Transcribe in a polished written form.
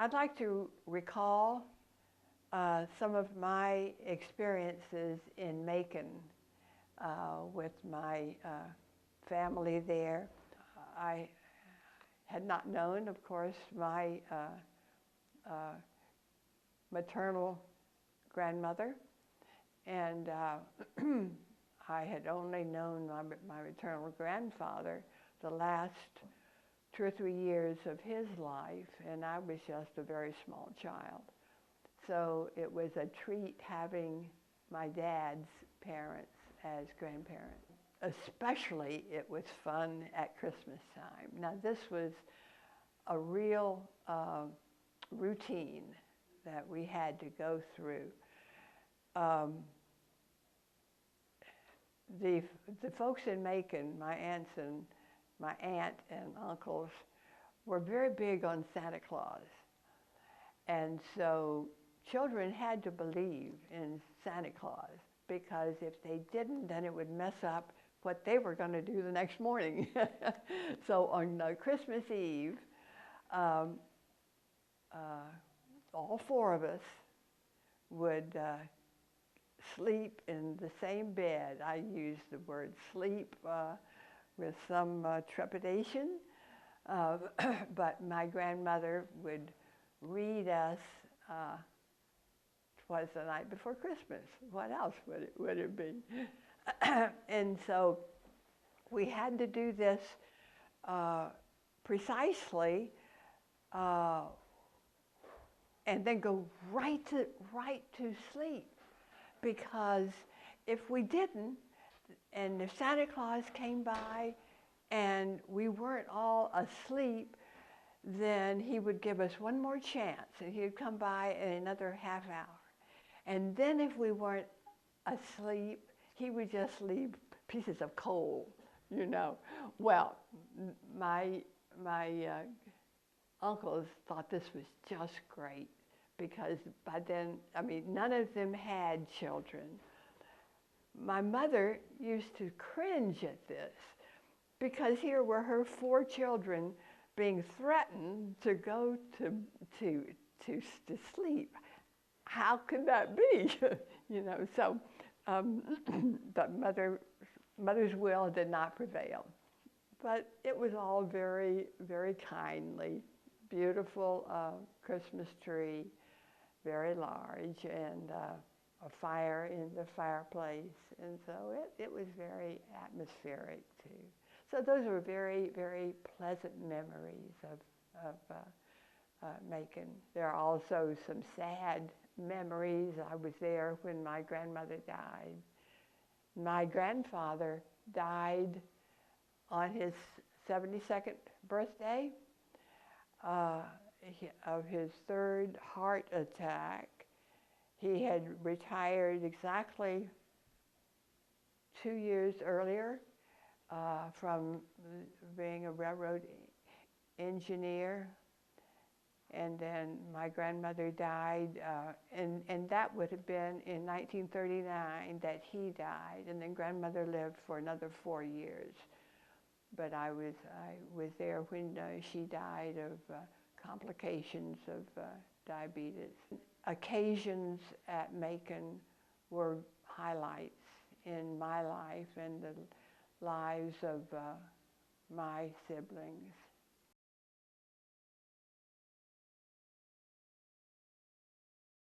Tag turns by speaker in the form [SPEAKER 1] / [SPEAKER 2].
[SPEAKER 1] I'd like to recall some of my experiences in Macon with my family there. I had not known, of course, my maternal grandmother, and I had only known my maternal grandfather the last 2 or 3 years of his life, and I was just a very small child. So it was a treat having my dad's parents as grandparents. Especially it was fun at Christmas time. Now this was a real routine that we had to go through. The folks in Macon, my aunt and uncles, were very big on Santa Claus. And so children had to believe in Santa Claus, because if they didn't, then it would mess up what they were going to do the next morning. So on Christmas Eve, all 4 of us would sleep in the same bed. I use the word sleep with some trepidation, but my grandmother would read us. Was the night before Christmas. What else would it be? And so we had to do this precisely, and then go right to sleep, because if we didn't, and if Santa Claus came by and we weren't all asleep, then he would give us one more chance, and he would come by in another half hour. And then if we weren't asleep, he would just leave pieces of coal, you know. Well, my uncles thought this was just great, because by then, I mean, none of them had children. My mother used to cringe at this, because here were her 4 children being threatened to go to sleep. How could that be? You know, so but mother's will did not prevail. But it was all very, very kindly. Beautiful Christmas tree, very large, and a fire in the fireplace. And so it was very atmospheric too. So those were very, very pleasant memories of Macon. There are also some sad memories. I was there when my grandmother died. My grandfather died on his 72nd birthday of his 3rd heart attack. He had retired exactly 2 years earlier from being a railroad engineer. And then my grandmother died, and that would have been in 1939 that he died. And then grandmother lived for another 4 years. But I was there when she died of complications of diabetes. Occasions at Macon were highlights in my life and the lives of my siblings.